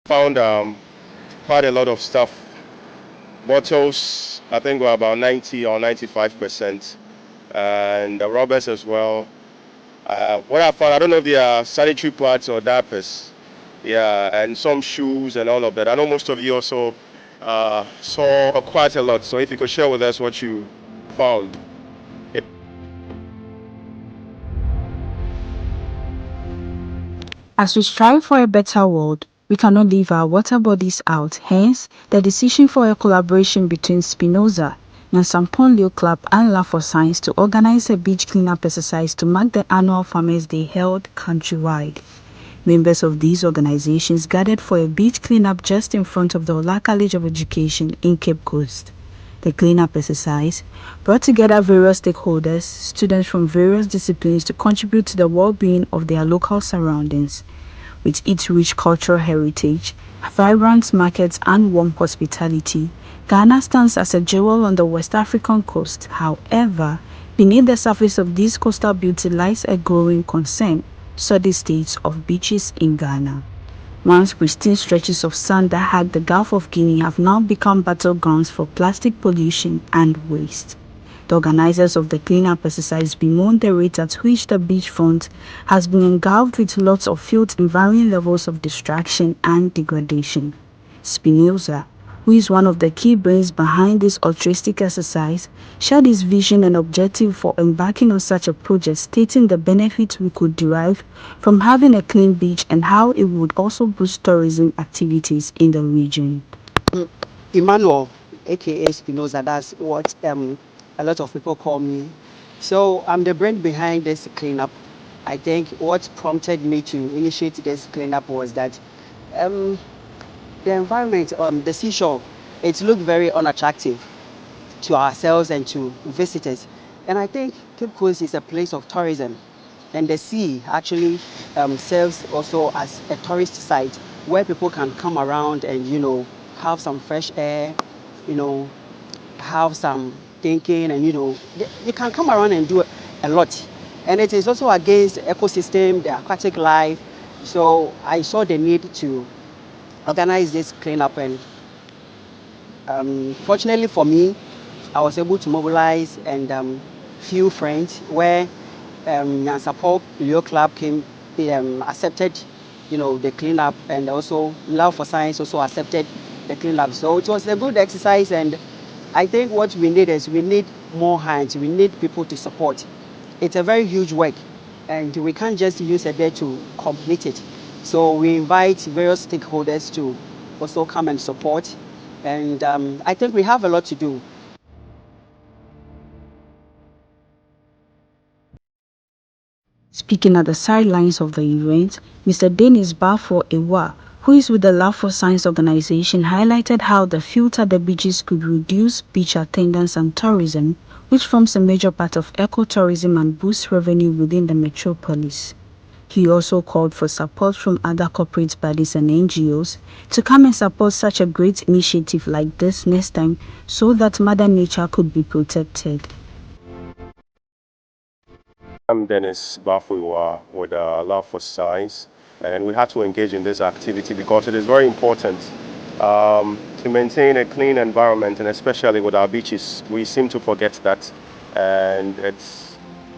found quite a lot of stuff. Bottles, I think, were about 90 or 95%, and the rubbers as well. What I found, I don't know if they are sanitary pads or diapers. Yeah, and some shoes and all of that. I know most of you also saw quite a lot. So if you could share with us what you found. As we strive for a better world, we cannot leave our water bodies out. Hence, the decision for a collaboration between Spinoza, Nyansapow Club and Love for Science to organize a beach cleanup exercise to mark the annual Farmers' Day held countrywide. Members of these organizations gathered for a beach cleanup just in front of the Ola College of Education in Cape Coast. The cleanup exercise brought together various stakeholders, students from various disciplines to contribute to the well-being of their local surroundings. With its rich cultural heritage, vibrant markets and warm hospitality, Ghana stands as a jewel on the West African coast. However, beneath the surface of this coastal beauty lies a growing concern: sordid states of beaches in Ghana. Once pristine stretches of sand that hug the Gulf of Guinea have now become battlegrounds for plastic pollution and waste. The organizers of the cleanup exercise bemoan the rate at which the beachfront has been engulfed with lots of filth and varying levels of distraction and degradation. Spinoza, who is one of the key brains behind this altruistic exercise, shared his vision and objective for embarking on such a project, stating the benefits we could derive from having a clean beach and how it would also boost tourism activities in the region. Emmanuel, aka Spinoza, that's what a lot of people call me. So I'm the brain behind this cleanup. I think what prompted me to initiate this cleanup was that um, the environment on the seashore, it looked very unattractive to ourselves and to visitors. And I think Cape Coast is a place of tourism. And the sea actually serves also as a tourist site where people can come around and, have some fresh air, you know, have some thinking, and, you can come around and do a lot. And it is also against the ecosystem, the aquatic life. So I saw the need to organize this cleanup, and fortunately for me, I was able to mobilize and few friends where Nyansapow Club came, they accepted, the cleanup, and also Love for Science also accepted the cleanup. So it was a good exercise, and I think what we need is we need more hands. We need people to support. It's a very huge work, and we can't just use a day to complete it. So we invite various stakeholders to also come and support, and I think we have a lot to do. Speaking at the sidelines of the event, Mr. Dennis Bafo Ewa, who is with the Love for Science organization, highlighted how the filth at the beaches could reduce beach attendance and tourism, which forms a major part of ecotourism and boosts revenue within the metropolis. He also called for support from other corporate bodies and NGOs to come and support such a great initiative like this next time so that Mother Nature could be protected. I'm Dennis Bafuwa with Love for Science, and we had to engage in this activity because it is very important to maintain a clean environment, and especially with our beaches. We seem to forget that, and it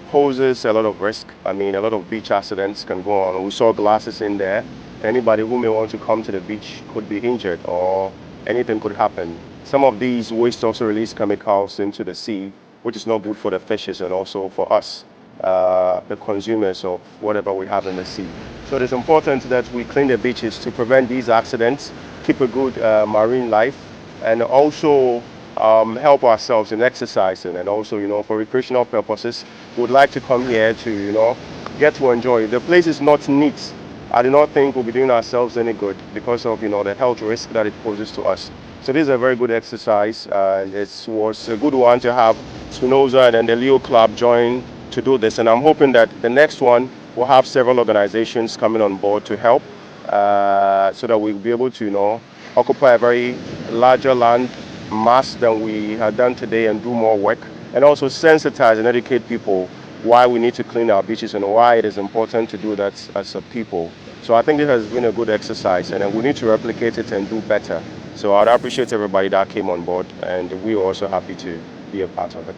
poses a lot of risk. I mean, a lot of beach accidents can go on. We saw glasses in there. Anybody who may want to come to the beach could be injured, or anything could happen. Some of these wastes also release chemicals into the sea, which is not good for the fishes and also for us, the consumers of whatever we have in the sea. So it is important that we clean the beaches to prevent these accidents, keep a good marine life, and also help ourselves in exercising, and also, for recreational purposes. We would like to come here to, get to enjoy. The place is not neat. I do not think we'll be doing ourselves any good because of, the health risk that it poses to us. So this is a very good exercise. It was a good one to have Spinoza and then the Leo Club join to do this. And I'm hoping that the next one will have several organizations coming on board to help, so that we'll be able to, occupy a very larger land mass than we have done today and do more work, and also sensitize and educate people why we need to clean our beaches and why it is important to do that as a people. So I think this has been a good exercise, and we need to replicate it and do better. So I'd appreciate everybody that came on board, and we are also happy to be a part of it.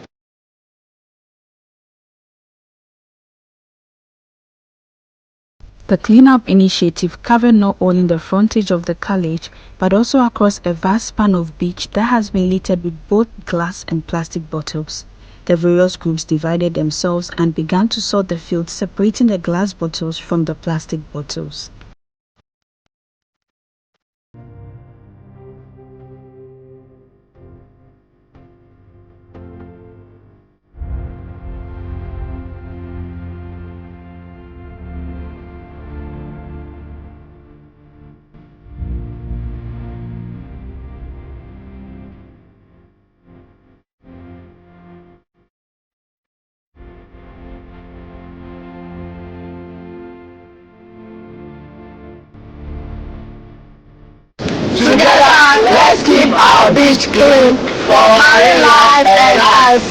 The cleanup initiative covered not only the frontage of the college, but also across a vast span of beach that has been littered with both glass and plastic bottles. The various groups divided themselves and began to sort the field, separating the glass bottles from the plastic bottles. Together, let's keep our beach clean for marine life and us.